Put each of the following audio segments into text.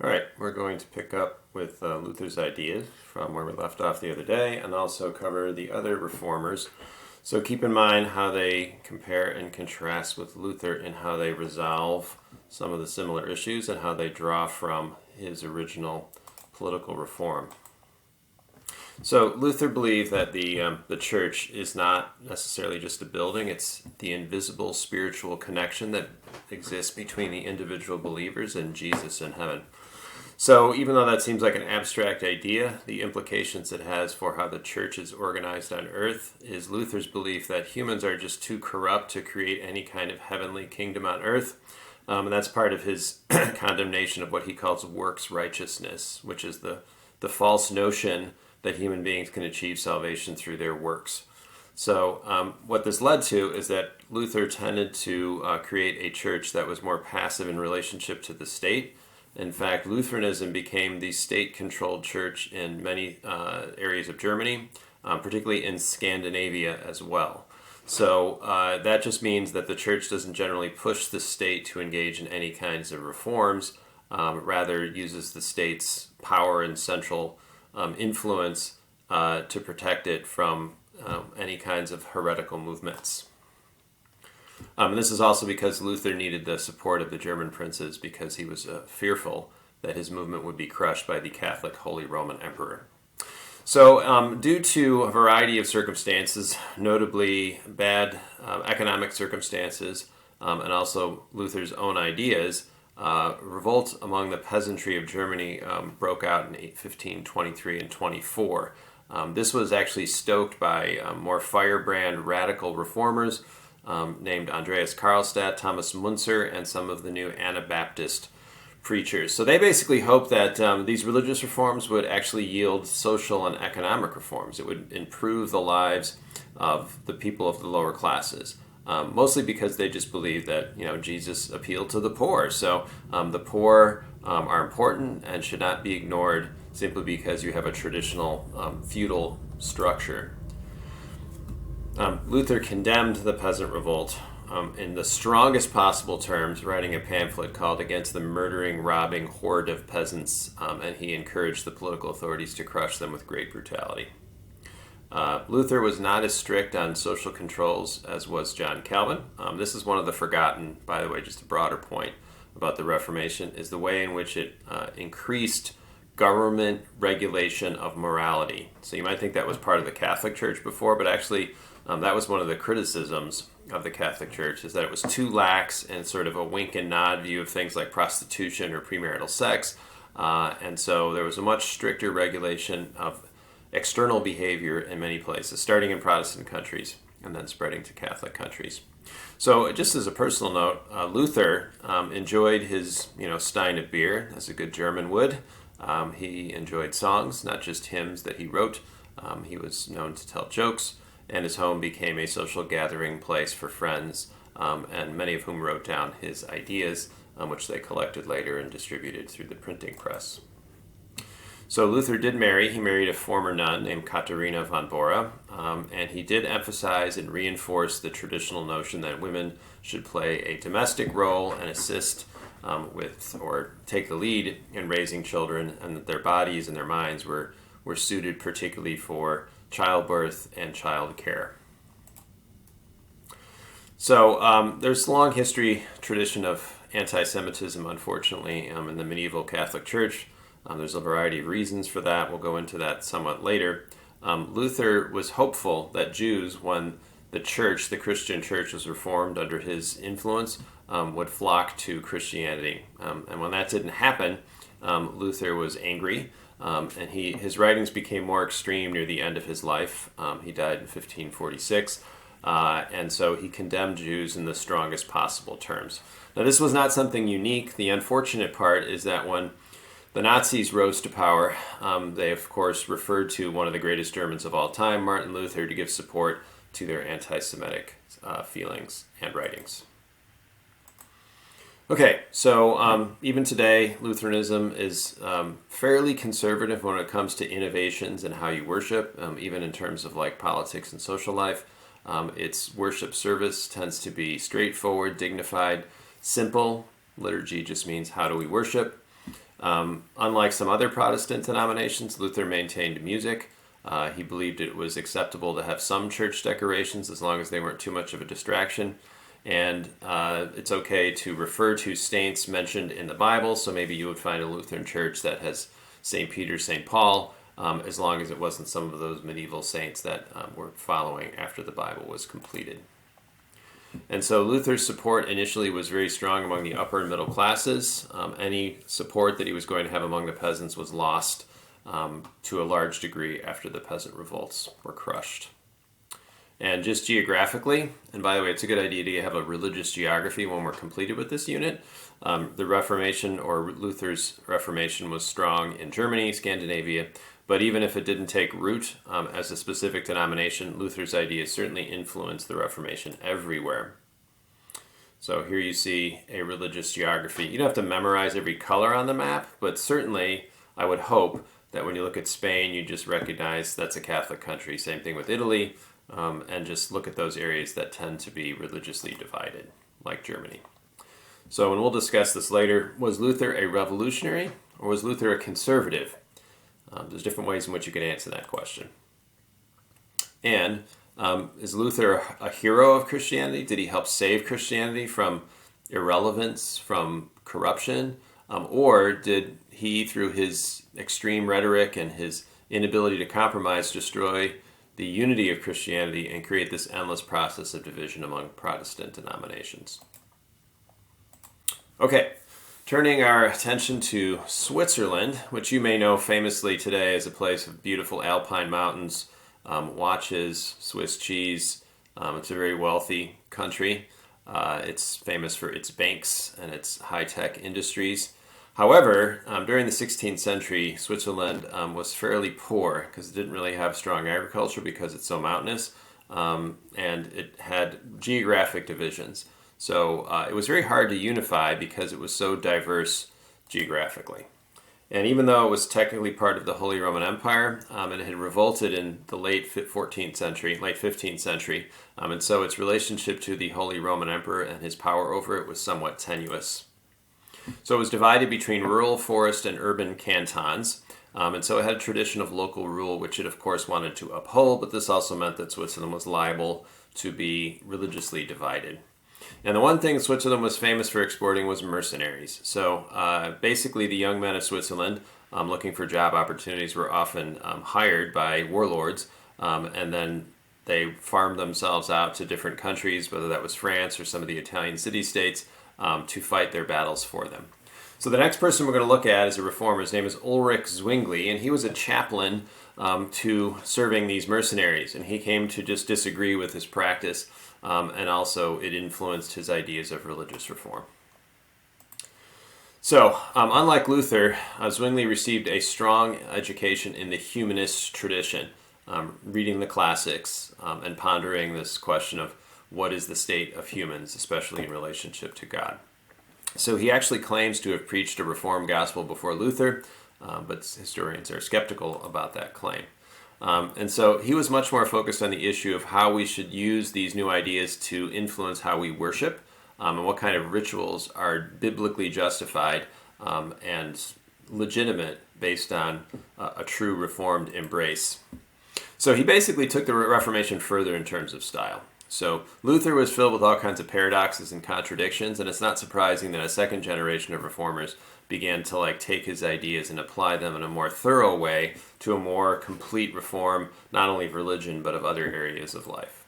All right, we're going to pick up with Luther's ideas from where we left off the other day and also cover the other reformers. So keep in mind how they compare and contrast with Luther and how they resolve some of the similar issues and how they draw from his original political reform. So Luther believed that the church is not necessarily just a building; it's the invisible spiritual connection that exists between the individual believers and Jesus in heaven. So even though that seems like an abstract idea, the implications it has for how the church is organized on earth is Luther's belief that humans are just too corrupt to create any kind of heavenly kingdom on earth. And that's part of his condemnation of what he calls works righteousness, which is the false notion that human beings can achieve salvation through their works. So what this led to is that Luther tended to create a church that was more passive in relationship to the state. In fact, Lutheranism became the state-controlled church in many areas of Germany, particularly in Scandinavia as well. So that just means that the church doesn't generally push the state to engage in any kinds of reforms, rather uses the state's power and central influence to protect it from any kinds of heretical movements. This is also because Luther needed the support of the German princes because he was fearful that his movement would be crushed by the Catholic Holy Roman Emperor. So due to a variety of circumstances, notably bad economic circumstances, and also Luther's own ideas, revolt among the peasantry of Germany broke out in 1523 and 24. This was actually stoked by more firebrand radical reformers named Andreas Karlstadt, Thomas Munzer, and some of the new Anabaptist preachers. So they basically hoped that these religious reforms would actually yield social and economic reforms. It would improve the lives of the people of the lower classes, mostly because they just believed that Jesus appealed to the poor. So the poor are important and should not be ignored simply because you have a traditional feudal structure. Luther condemned the peasant revolt in the strongest possible terms, writing a pamphlet called Against the Murdering, Robbing Horde of Peasants, and he encouraged the political authorities to crush them with great brutality. Luther was not as strict on social controls as was John Calvin. This is one of the forgotten, by the way, just a broader point about the Reformation, is the way in which it increased government regulation of morality. So you might think that was part of the Catholic Church before, but actually that was one of the criticisms of the Catholic Church, is that it was too lax and sort of a wink and nod view of things like prostitution or premarital sex. And so there was a much stricter regulation of external behavior in many places, starting in Protestant countries and then spreading to Catholic countries. So just as a personal note, Luther enjoyed his stein of beer, as a good German would. He enjoyed songs, not just hymns that he wrote. He was known to tell jokes, and his home became a social gathering place for friends, and many of whom wrote down his ideas, which they collected later and distributed through the printing press. So Luther did marry. He married a former nun named Katharina von Bora, and he did emphasize and reinforce the traditional notion that women should play a domestic role and assist with or take the lead in raising children, and that their bodies and their minds were suited particularly for childbirth and child care. So there's a long history, tradition of anti-Semitism, unfortunately, in the medieval Catholic Church. There's a variety of reasons for that. We'll go into that somewhat later. Luther was hopeful that Jews, when the church, the Christian church, was reformed under his influence, would flock to Christianity. And when that didn't happen, Luther was angry, and his writings became more extreme near the end of his life. He died in 1546, and so he condemned Jews in the strongest possible terms. Now, this was not something unique. The unfortunate part is that when the Nazis rose to power, they, of course, referred to one of the greatest Germans of all time, Martin Luther, to give support to their anti-Semitic feelings and writings. Okay, so even today, Lutheranism is fairly conservative when it comes to innovations and how you worship, even in terms of like politics and social life. Its worship service tends to be straightforward, dignified, simple. Liturgy just means how do we worship. Unlike some other Protestant denominations, Luther maintained music. He believed it was acceptable to have some church decorations as long as they weren't too much of a distraction. And it's okay to refer to saints mentioned in the Bible. So maybe you would find a Lutheran church that has St. Peter, St. Paul, as long as it wasn't some of those medieval saints that were following after the Bible was completed. And so Luther's support initially was very strong among the upper and middle classes. Any support that he was going to have among the peasants was lost to a large degree after the peasant revolts were crushed. And just geographically, and by the way, it's a good idea to have a religious geography when we're completed with this unit. The Reformation, or Luther's Reformation, was strong in Germany, Scandinavia, but even if it didn't take root as a specific denomination, Luther's ideas certainly influenced the Reformation everywhere. So here you see a religious geography. You don't have to memorize every color on the map, but certainly I would hope that when you look at Spain, you just recognize that's a Catholic country. Same thing with Italy, and just look at those areas that tend to be religiously divided, like Germany. So, and we'll discuss this later, was Luther a revolutionary or was Luther a conservative? There's different ways in which you can answer that question. And is Luther a hero of Christianity? Did he help save Christianity from irrelevance, from corruption? Or did he, through his extreme rhetoric and his inability to compromise, destroy the unity of Christianity and create this endless process of division among Protestant denominations? Okay, turning our attention to Switzerland, which you may know famously today as a place of beautiful alpine mountains, watches, Swiss cheese. It's a very wealthy country. It's famous for its banks and its high-tech industries. However, during the 16th century, Switzerland was fairly poor because it didn't really have strong agriculture because it's so mountainous, and it had geographic divisions. So it was very hard to unify because it was so diverse geographically. And even though it was technically part of the Holy Roman Empire, it had revolted in the late 15th century, and so its relationship to the Holy Roman Emperor and his power over it was somewhat tenuous. So it was divided between rural, forest, and urban cantons, and so it had a tradition of local rule, which it of course wanted to uphold, but this also meant that Switzerland was liable to be religiously divided. And the one thing Switzerland was famous for exporting was mercenaries. So basically the young men of Switzerland looking for job opportunities were often hired by warlords, and then they farmed themselves out to different countries, whether that was France or some of the Italian city-states, to fight their battles for them. So the next person we're going to look at is a reformer. His name is Ulrich Zwingli, and he was a chaplain to serving these mercenaries, and he came to just disagree with his practice, and also it influenced his ideas of religious reform. So, unlike Luther, Zwingli received a strong education in the humanist tradition, reading the classics and pondering this question of what is the state of humans, especially in relationship to God. So he actually claims to have preached a reformed gospel before Luther, but historians are skeptical about that claim. And so he was much more focused on the issue of how we should use these new ideas to influence how we worship, and what kind of rituals are biblically justified and legitimate based on a true reformed embrace. So he basically took the Reformation further in terms of style. So Luther was filled with all kinds of paradoxes and contradictions, and it's not surprising that a second generation of reformers began to take his ideas and apply them in a more thorough way to a more complete reform, not only of religion, but of other areas of life.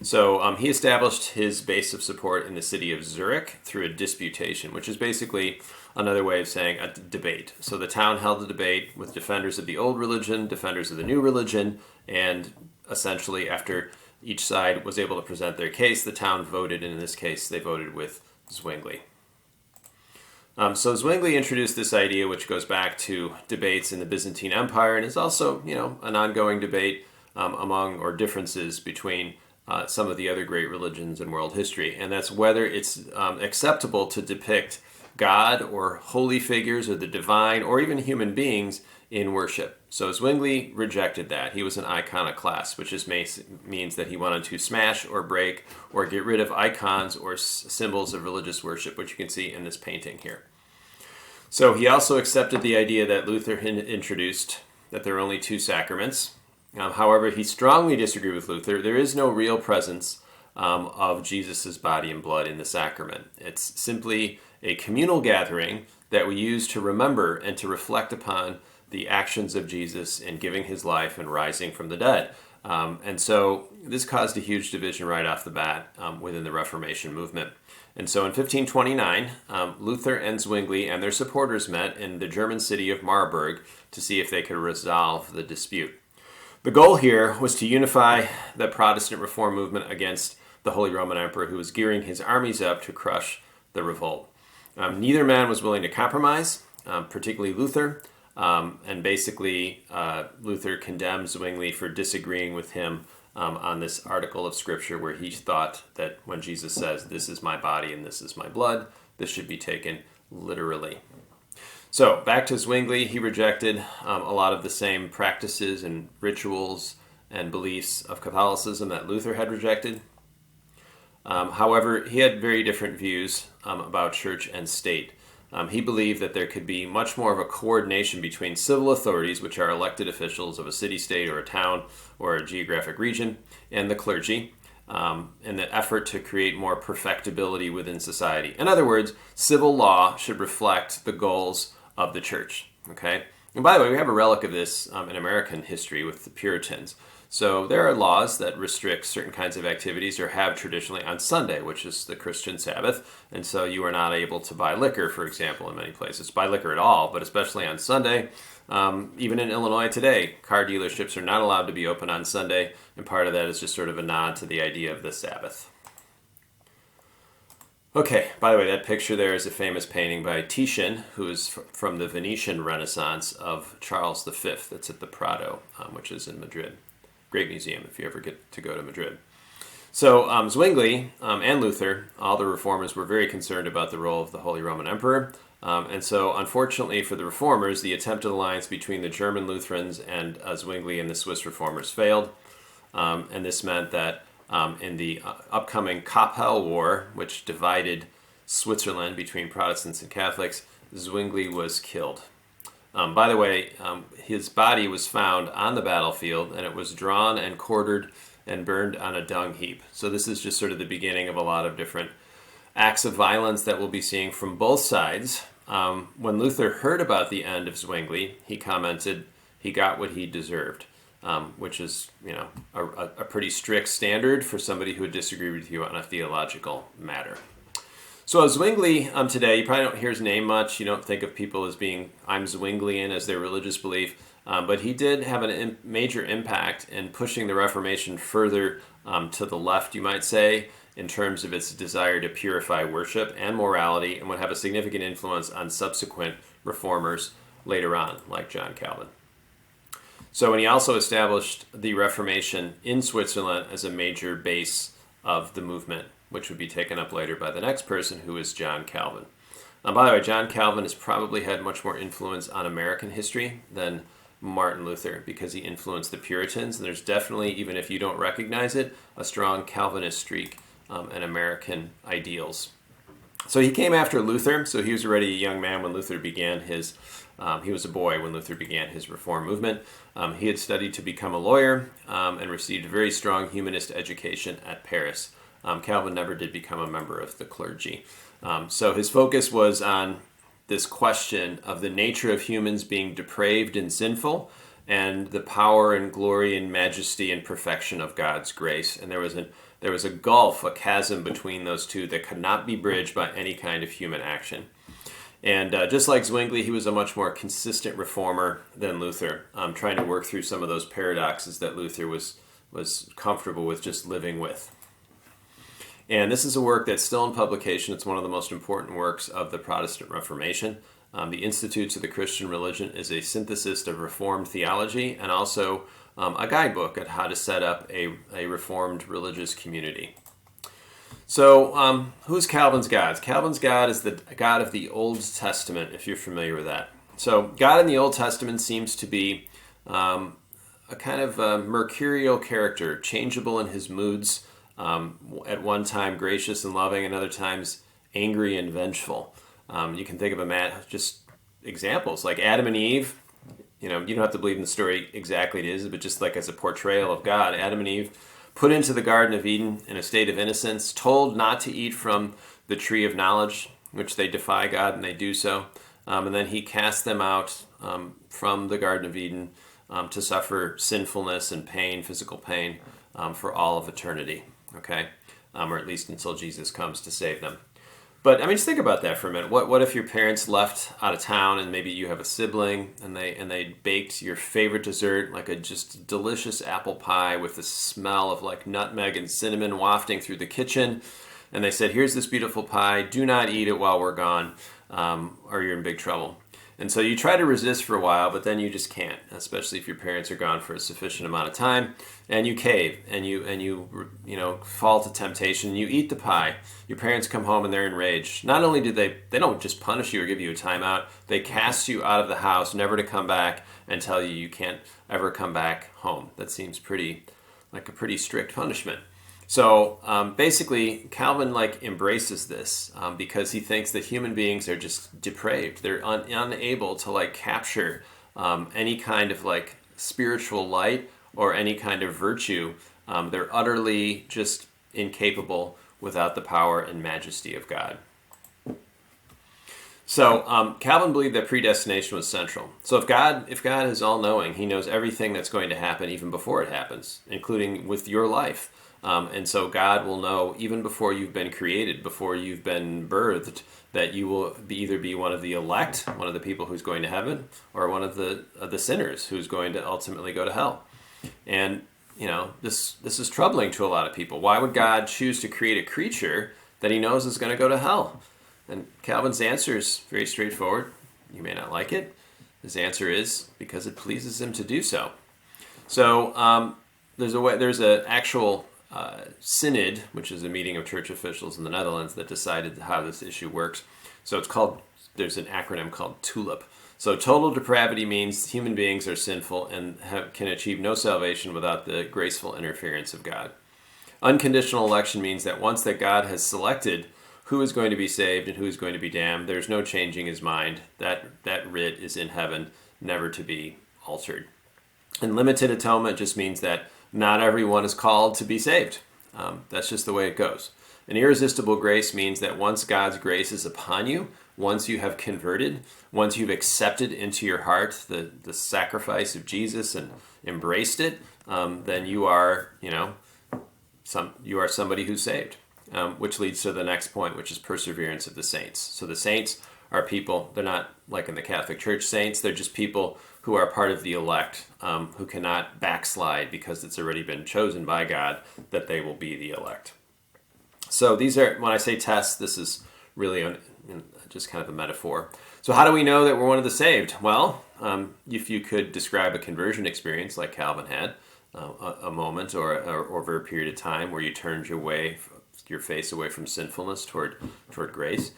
So he established his base of support in the city of Zurich through a disputation, which is basically another way of saying a debate. So the town held a debate with defenders of the old religion, defenders of the new religion, and essentially after each side was able to present their case, the town voted, and in this case they voted with Zwingli. So Zwingli introduced this idea, which goes back to debates in the Byzantine Empire, and is also, an ongoing debate among, or differences between some of the other great religions in world history, and that's whether it's acceptable to depict God or holy figures or the divine or even human beings in worship. So Zwingli rejected that. He was an iconoclast, which just means that he wanted to smash or break or get rid of icons or symbols of religious worship, which you can see in this painting here. So he also accepted the idea that Luther had introduced, that there are only two sacraments. However, he strongly disagreed with Luther. There is no real presence of Jesus' body and blood in the sacrament. It's simply a communal gathering that we use to remember and to reflect upon the actions of Jesus in giving his life and rising from the dead. And so this caused a huge division right off the bat within the Reformation movement. And so in 1529, Luther and Zwingli and their supporters met in the German city of Marburg to see if they could resolve the dispute. The goal here was to unify the Protestant Reform movement against the Holy Roman Emperor, who was gearing his armies up to crush the revolt. Neither man was willing to compromise, particularly Luther, and basically Luther condemned Zwingli for disagreeing with him on this article of Scripture where he thought that when Jesus says, "This is my body and this is my blood," this should be taken literally. So back to Zwingli, he rejected a lot of the same practices and rituals and beliefs of Catholicism that Luther had rejected. However, he had very different views about church and state. He believed that there could be much more of a coordination between civil authorities, which are elected officials of a city-state or a town or a geographic region, and the clergy, in the effort to create more perfectibility within society. In other words, civil law should reflect the goals of the church. Okay? And by the way, we have a relic of this in American history with the Puritans. So there are laws that restrict certain kinds of activities or have traditionally on Sunday, which is the Christian Sabbath. And so you are not able to buy liquor, for example, in many places. Buy liquor at all, but especially on Sunday. Even in Illinois today, car dealerships are not allowed to be open on Sunday. And part of that is just sort of a nod to the idea of the Sabbath. Okay, by the way, that picture there is a famous painting by Titian, who is from the Venetian Renaissance of Charles V. That's at the Prado, which is in Madrid. Great museum if you ever get to go to Madrid. So Zwingli and Luther, all the reformers, were very concerned about the role of the Holy Roman Emperor. And so unfortunately for the reformers, the attempted alliance between the German Lutherans and Zwingli and the Swiss reformers failed. And this meant that in the upcoming Kappel War, which divided Switzerland between Protestants and Catholics, Zwingli was killed. By the way, his body was found on the battlefield, and it was drawn and quartered and burned on a dung heap. So this is just sort of the beginning of a lot of different acts of violence that we'll be seeing from both sides. When Luther heard about the end of Zwingli, he commented he got what he deserved, which is, a pretty strict standard for somebody who would disagree with you on a theological matter. So Zwingli today, you probably don't hear his name much. You don't think of people as being, I'm Zwinglian as their religious belief. But he did have a major impact in pushing the Reformation further to the left, you might say, in terms of its desire to purify worship and morality, and would have a significant influence on subsequent reformers later on, like John Calvin. So, and he also established the Reformation in Switzerland as a major base of the movement, which would be taken up later by the next person, who is John Calvin. By the way, John Calvin has probably had much more influence on American history than Martin Luther, because he influenced the Puritans, and there's definitely, even if you don't recognize it, a strong Calvinist streak in American ideals. So he came after Luther, so he was already a young man when Luther began his, he was a boy when Luther began his reform movement. He had studied to become a lawyer and received a very strong humanist education at Paris. Calvin never did become a member of the clergy. So his focus was on this question of the nature of humans being depraved and sinful, and the power and glory and majesty and perfection of God's grace. And there was a gulf, a chasm between those two that could not be bridged by any kind of human action. And just like Zwingli, he was a much more consistent reformer than Luther, trying to work through some of those paradoxes that Luther was comfortable with just living with. And this is a work that's still in publication. It's one of the most important works of the Protestant Reformation. The Institutes of the Christian Religion is a synthesis of Reformed theology and also a guidebook on how to set up a Reformed religious community. So who's Calvin's God? Calvin's God is the God of the Old Testament, if you're familiar with that. So God in the Old Testament seems to be a kind of a mercurial character, changeable in his moods, at one time gracious and loving, and other times angry and vengeful. You can think of a man just examples, like Adam and Eve. You know, you don't have to believe in the story exactly it is, but just like as a portrayal of God, Adam and Eve put into the Garden of Eden in a state of innocence, told not to eat from the tree of knowledge, which they defy God and they do so. And then he cast them out from the Garden of Eden to suffer sinfulness and pain, physical pain, for all of eternity, okay? Or at least until Jesus comes to save them. But I mean, just think about that for a minute. What if your parents left out of town and maybe you have a sibling and they baked your favorite dessert, like a just delicious apple pie with the smell of like nutmeg and cinnamon wafting through the kitchen, and they said, "Here's this beautiful pie. Do not eat it while we're gone, or you're in big trouble." And so you try to resist for a while, but then you just can't, especially if your parents are gone for a sufficient amount of time, and you cave and you fall to temptation. You eat the pie. Your parents come home and they're enraged. Not only do they don't just punish you or give you a timeout, they cast you out of the house, never to come back, and tell you can't ever come back home. That seems pretty strict punishment. So basically, Calvin embraces this because he thinks that human beings are just depraved. They're unable to capture any kind of spiritual light or any kind of virtue. They're utterly just incapable without the power and majesty of God. So Calvin believed that predestination was central. So if God is all-knowing, he knows everything that's going to happen even before it happens, including with your life. And so God will know even before you've been created, before you've been birthed, that you will either be one of the elect, one of the people who's going to heaven, or one of the sinners who's going to ultimately go to hell. And this is troubling to a lot of people. Why would God choose to create a creature that he knows is going to go to hell? And Calvin's answer is very straightforward. You may not like it. His answer is because it pleases him to do so. So there's an actual synod, which is a meeting of church officials in the Netherlands that decided how this issue works. So there's an acronym called TULIP. So total depravity means human beings are sinful and can achieve no salvation without the graceful interference of God. Unconditional election means that once that God has selected who is going to be saved and who is going to be damned, there's no changing his mind. That writ is in heaven, never to be altered. And limited atonement just means that not everyone is called to be saved. That's just the way it goes. An irresistible grace means that once God's grace is upon you, once you have converted, once you've accepted into your heart the sacrifice of Jesus and embraced it, then you are somebody who's saved. Which leads to the next point, which is perseverance of the saints. So the saints are people, they're not like in the Catholic Church saints, they're just people who are part of the elect, who cannot backslide because it's already been chosen by God that they will be the elect. So these are, when I say tests, this is really just kind of a metaphor. So how do we know that we're one of the saved? Well, if you could describe a conversion experience like Calvin had, a moment or over a period of time where you turned your face away from sinfulness toward grace,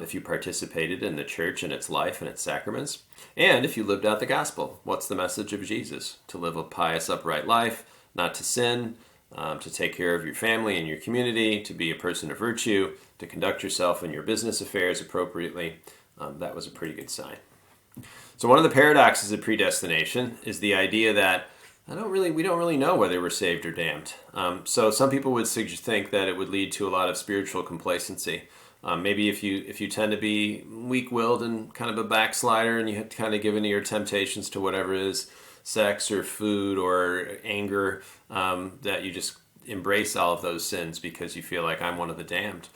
if you participated in the church and its life and its sacraments, and if you lived out the gospel. What's the message of Jesus? To live a pious, upright life, not to sin, to take care of your family and your community, to be a person of virtue, to conduct yourself in your business affairs appropriately. That was a pretty good sign. So one of the paradoxes of predestination is the idea that we don't really know whether we're saved or damned. So some people would think that it would lead to a lot of spiritual complacency. Maybe if you tend to be weak-willed and kind of a backslider, and you have to kind of give in to your temptations to whatever it is, sex or food or anger, that you just embrace all of those sins because you feel like I'm one of the damned.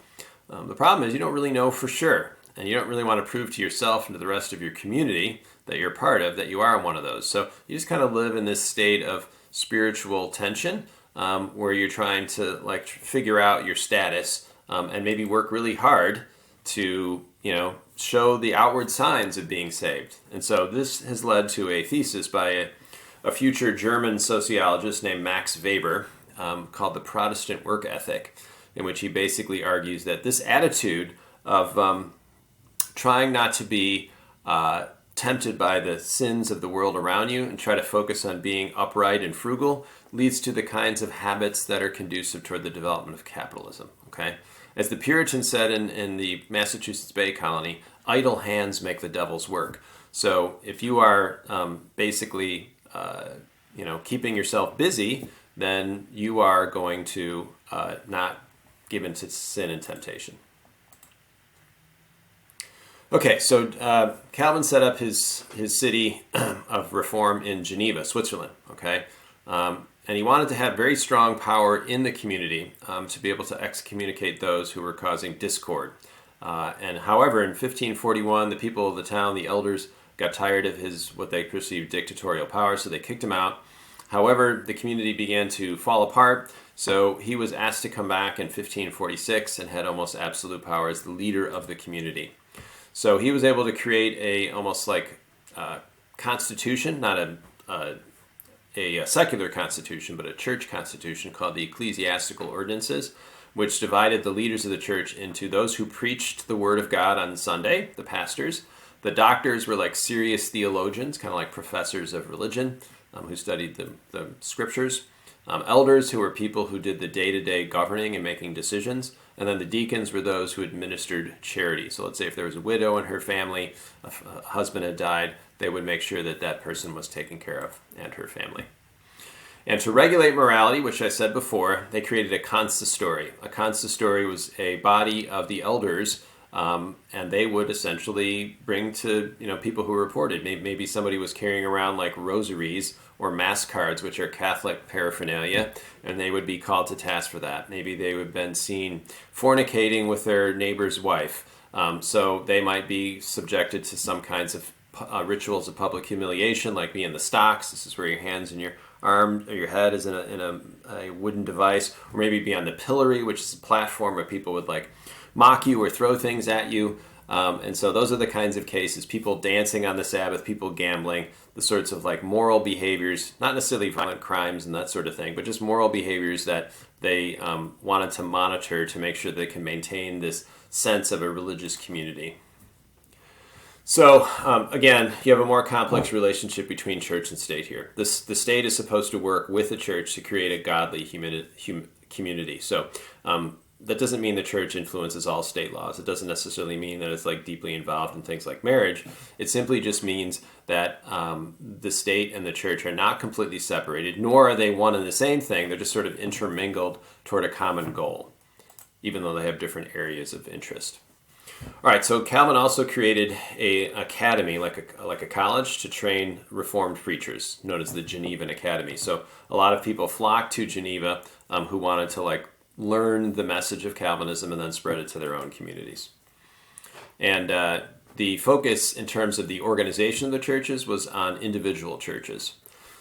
The problem is you don't really know for sure, and you don't really want to prove to yourself and to the rest of your community that you're part of that you are one of those. So you just kind of live in this state of spiritual tension, where you're trying to figure out your status, and maybe work really hard to show the outward signs of being saved. And so this has led to a thesis by a future German sociologist named Max Weber, called The Protestant Work Ethic, in which he basically argues that this attitude of trying not to be tempted by the sins of the world around you and try to focus on being upright and frugal leads to the kinds of habits that are conducive toward the development of capitalism. Okay? As the Puritans said in the Massachusetts Bay Colony, idle hands make the devil's work. So if you are basically keeping yourself busy, then you are going to not give in to sin and temptation. Okay, so Calvin set up his city of reform in Geneva, Switzerland. Okay, and he wanted to have very strong power in the community to be able to excommunicate those who were causing discord. And however, in 1541, the people of the town, the elders, got tired of his what they perceived dictatorial power, so they kicked him out. However, the community began to fall apart, so he was asked to come back in 1546 and had almost absolute power as the leader of the community. So he was able to create a almost like constitution, not a secular constitution, but a church constitution called the Ecclesiastical Ordinances, which divided the leaders of the church into those who preached the word of God on Sunday, the pastors. The doctors were like serious theologians, kind of like professors of religion, who studied the scriptures. Elders, who were people who did the day-to-day governing and making decisions. And then the deacons were those who administered charity. So let's say if there was a widow in her family, a husband had died, they would make sure that that person was taken care of and her family. And to regulate morality, which I said before, they created a consistory. A consistory was a body of the elders, and they would essentially bring to people who reported. Maybe somebody was carrying around like rosaries or mass cards, which are Catholic paraphernalia, and they would be called to task for that. Maybe they would have been seen fornicating with their neighbor's wife, so they might be subjected to some kinds of rituals of public humiliation, like being in the stocks. This is where your hands and your arm or your head is in a wooden device, or maybe be on the pillory, which is a platform where people would like mock you or throw things at you. And so those are the kinds of cases: people dancing on the Sabbath, people gambling, the sorts of like moral behaviors, not necessarily violent crimes and that sort of thing, but just moral behaviors that they wanted to monitor to make sure they can maintain this sense of a religious community. So again, you have a more complex relationship between church and state here. The state is supposed to work with the church to create a godly community. So that doesn't mean the church influences all state laws. It doesn't necessarily mean that it's like deeply involved in things like marriage. It simply just means that the state and the church are not completely separated, nor are they one and the same thing. They're just sort of intermingled toward a common goal, even though they have different areas of interest. All right, so Calvin also created an academy, like a college, to train Reformed preachers, known as the Genevan Academy. So a lot of people flocked to Geneva who wanted to learn the message of Calvinism and then spread it to their own communities. And the focus in terms of the organization of the churches was on individual churches.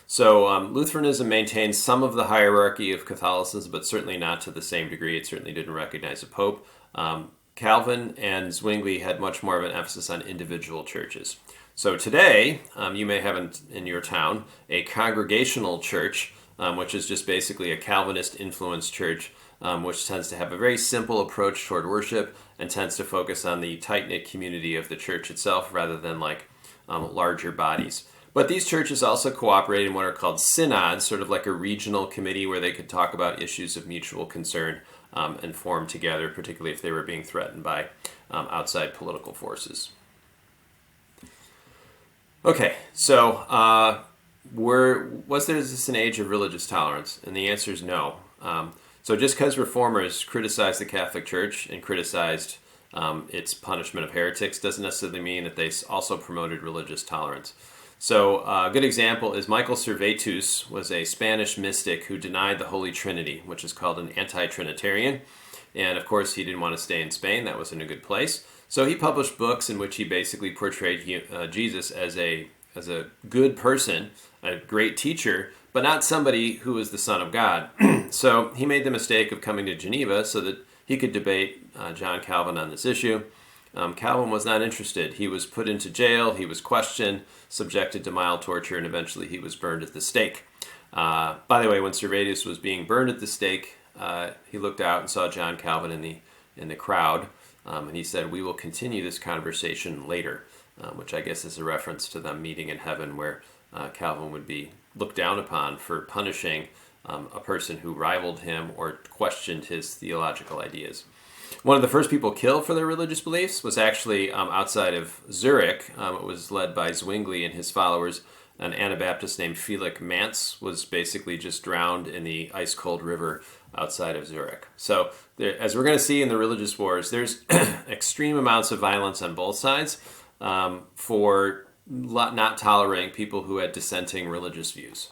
So Lutheranism maintains some of the hierarchy of Catholicism, but certainly not to the same degree. It certainly didn't recognize a pope. Calvin and Zwingli had much more of an emphasis on individual churches. So today, you may have in your town a congregational church, which is just basically a Calvinist-influenced church, which tends to have a very simple approach toward worship and tends to focus on the tight-knit community of the church itself rather than larger bodies. But these churches also cooperate in what are called synods, sort of like a regional committee where they could talk about issues of mutual concern and form together, particularly if they were being threatened by outside political forces. Okay, so was this an age of religious tolerance? And the answer is no. So just because reformers criticized the Catholic Church and criticized its punishment of heretics doesn't necessarily mean that they also promoted religious tolerance. So a good example is Michael Servetus was a Spanish mystic who denied the Holy Trinity, which is called an anti-Trinitarian. And of course, he didn't want to stay in Spain. That wasn't a good place. So he published books in which he basically portrayed Jesus as a good person, a great teacher, but not somebody who was the Son of God. So he made the mistake of coming to Geneva so that he could debate John Calvin on this issue. Calvin was not interested. He was put into jail, he was questioned, subjected to mild torture, and eventually he was burned at the stake. By the way, when Servetus was being burned at the stake, he looked out and saw John Calvin in the crowd, and he said, "We will continue this conversation later," which I guess is a reference to them meeting in heaven, where Calvin would be looked down upon for punishing a person who rivaled him or questioned his theological ideas. One of the first people killed for their religious beliefs was actually outside of Zurich. It was led by Zwingli and his followers. An Anabaptist named Felix Manz was basically just drowned in the ice-cold river outside of Zurich. So as we're going to see in the religious wars, there's extreme amounts of violence on both sides for not tolerating people who had dissenting religious views.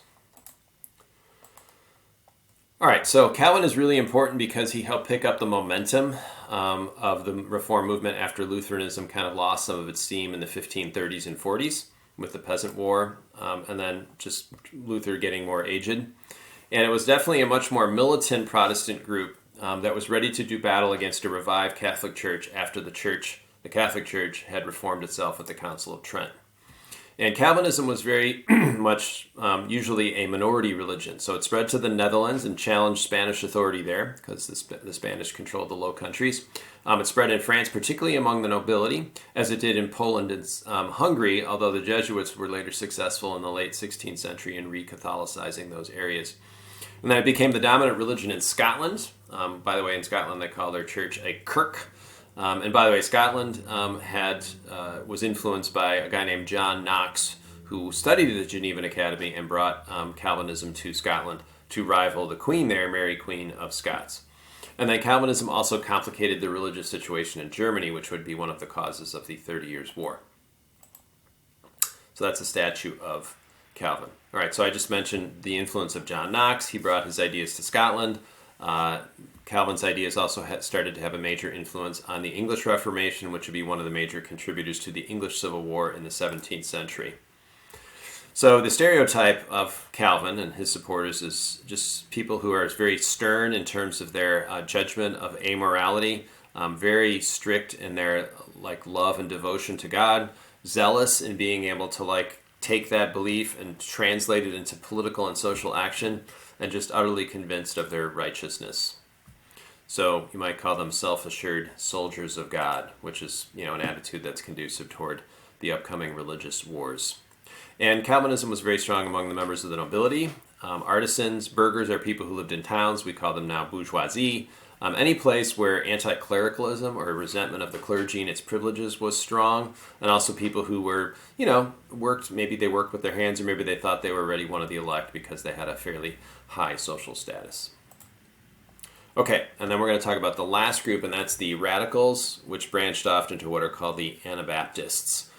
All right, so Calvin is really important because he helped pick up the momentum of the Reform movement after Lutheranism kind of lost some of its steam in the 1530s and 40s with the Peasant War, and then just Luther getting more aged. And it was definitely a much more militant Protestant group that was ready to do battle against a revived Catholic Church after the Catholic Church had reformed itself at the Council of Trent. And Calvinism was very much usually a minority religion. So it spread to the Netherlands and challenged Spanish authority there because the Spanish controlled the Low Countries. It spread in France, particularly among the nobility, as it did in Poland and Hungary, although the Jesuits were later successful in the late 16th century in re-Catholicizing those areas. And then it became the dominant religion in Scotland. By the way, in Scotland they call their church a kirk. And by the way, Scotland was influenced by a guy named John Knox, who studied at the Geneva Academy and brought Calvinism to Scotland to rival the Queen there, Mary Queen of Scots. And then Calvinism also complicated the religious situation in Germany, which would be one of the causes of the 30 Years' War. So that's a statue of Calvin. All right, so I just mentioned the influence of John Knox. He brought his ideas to Scotland. Calvin's ideas also started to have a major influence on the English Reformation, which would be one of the major contributors to the English Civil War in the 17th century. So the stereotype of Calvin and his supporters is just people who are very stern in terms of their judgment of amorality, very strict in their love and devotion to God, zealous in being able to take that belief and translate it into political and social action, and just utterly convinced of their righteousness. So you might call them self-assured soldiers of God, which is an attitude that's conducive toward the upcoming religious wars. And Calvinism was very strong among the members of the nobility. Artisans, burghers are people who lived in towns. We call them now bourgeoisie. Any place where anti-clericalism or resentment of the clergy and its privileges was strong, and also people who were, maybe they worked with their hands, or maybe they thought they were already one of the elect because they had a fairly high social status. Okay, and then we're going to talk about the last group, and that's the radicals, which branched off into what are called the Anabaptists.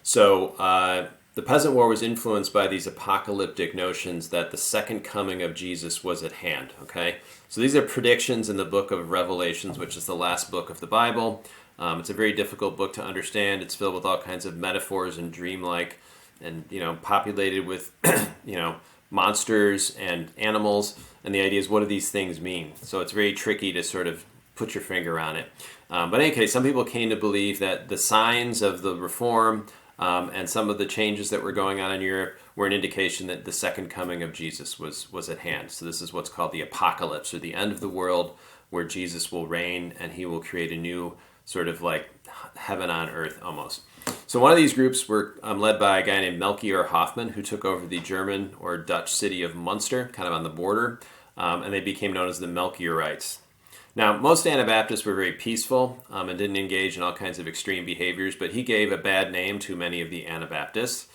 So the Peasant War was influenced by these apocalyptic notions that the second coming of Jesus was at hand, okay? So these are predictions in the book of Revelations, which is the last book of the Bible. It's a very difficult book to understand. It's filled with all kinds of metaphors and dreamlike and, populated with, monsters and animals. And the idea is, what do these things mean? So it's very tricky to sort of put your finger on it. But in any case, some people came to believe that the signs of the Reform and some of the changes that were going on in Europe were an indication that the second coming of Jesus was at hand. So this is what's called the apocalypse, or the end of the world, where Jesus will reign and he will create a new sort of heaven on earth almost. So one of these groups were led by a guy named Melchior Hoffman, who took over the German or Dutch city of Munster, kind of on the border, and they became known as the Melchiorites. Now, most Anabaptists were very peaceful and didn't engage in all kinds of extreme behaviors, but he gave a bad name to many of the Anabaptists.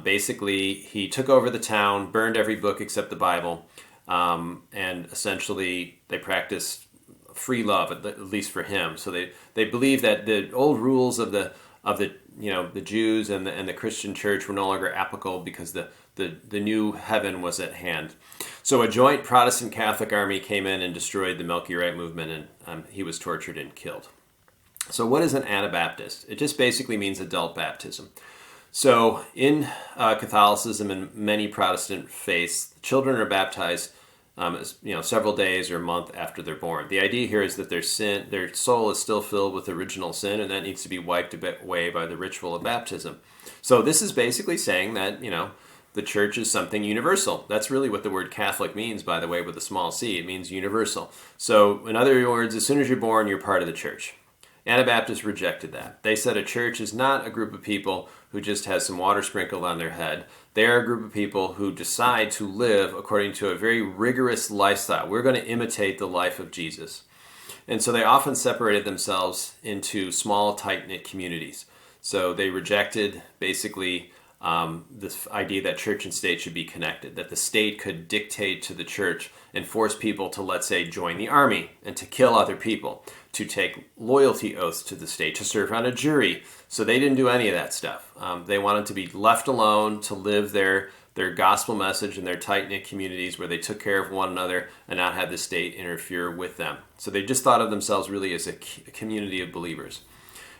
Basically, he took over the town, burned every book except the Bible, and essentially they practiced free love, at least for him. So they believed that the old rules of the Jews and the Christian church were no longer applicable because the new heaven was at hand. So a joint Protestant Catholic army came in and destroyed the Melchiorite movement, and he was tortured and killed. So what is an Anabaptist? It just basically means adult baptism. So in Catholicism and many Protestant faiths, children are baptized several days or a month after they're born. The idea here is that their soul is still filled with original sin, and that needs to be wiped away by the ritual of baptism. So this is basically saying that, the church is something universal. That's really what the word Catholic means, by the way, with a small c. It means universal. So in other words, as soon as you're born, you're part of the church. Anabaptists rejected that. They said a church is not a group of people who just has some water sprinkled on their head. They are a group of people who decide to live according to a very rigorous lifestyle. We're going to imitate the life of Jesus. And so they often separated themselves into small, tight-knit communities. So they rejected basically this idea that church and state should be connected, that the state could dictate to the church and force people to, let's say, join the army and to kill other people, to take loyalty oaths to the state, to serve on a jury. So they didn't do any of that stuff. They wanted to be left alone to live their gospel message in their tight-knit communities where they took care of one another and not have the state interfere with them. So they just thought of themselves really as a community of believers.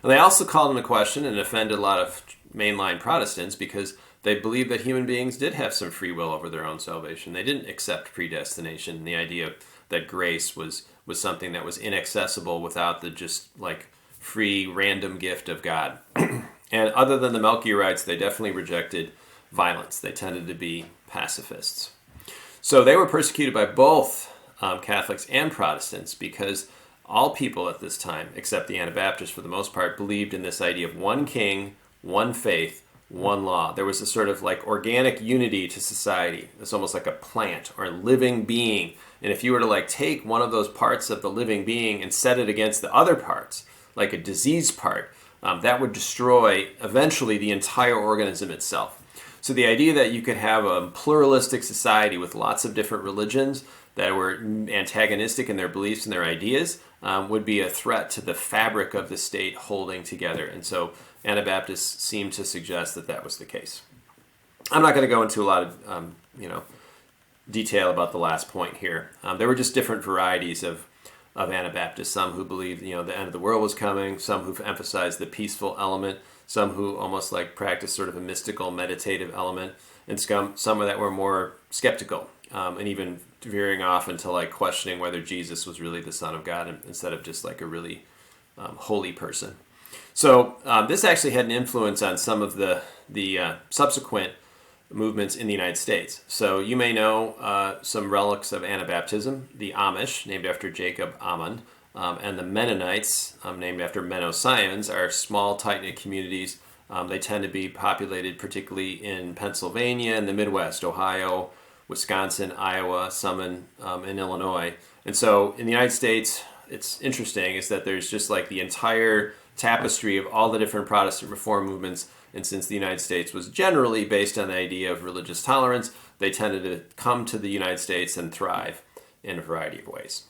And they also called into question and offended a lot of mainline Protestants because they believed that human beings did have some free will over their own salvation. They didn't accept predestination, the idea that grace was something that was inaccessible without the just like free random gift of God. And other than the Melchiorites, they definitely rejected violence. They tended to be pacifists. So they were persecuted by both Catholics and Protestants because all people at this time, except the Anabaptists for the most part, believed in this idea of one king, one faith, one law. There was a sort of like organic unity to society. It's almost like a plant or a living being. And if you were to like take one of those parts of the living being and set it against the other parts, like a diseased part, that would destroy eventually the entire organism itself. So the idea that you could have a pluralistic society with lots of different religions that were antagonistic in their beliefs and their ideas would be a threat to the fabric of the state holding together. And so Anabaptists seem to suggest that that was the case. I'm not going to go into a lot of detail about the last point here. There were just different varieties of Anabaptists, some who believed the end of the world was coming, some who emphasized the peaceful element, some who almost like practiced sort of a mystical meditative element, and some that were more skeptical and even veering off into like questioning whether Jesus was really the Son of God instead of just like a really holy person. So this actually had an influence on some of the subsequent movements in the United States. So you may know some relics of Anabaptism, the Amish, named after Jacob Ammon, and the Mennonites, named after Menno Simons, are small, tight-knit communities. They tend to be populated particularly in Pennsylvania and the Midwest, Ohio, Wisconsin, Iowa, some in Illinois. And so in the United States, it's interesting is that there's just like the entire tapestry of all the different Protestant reform movements. And since the United States was generally based on the idea of religious tolerance, they tended to come to the United States and thrive in a variety of ways.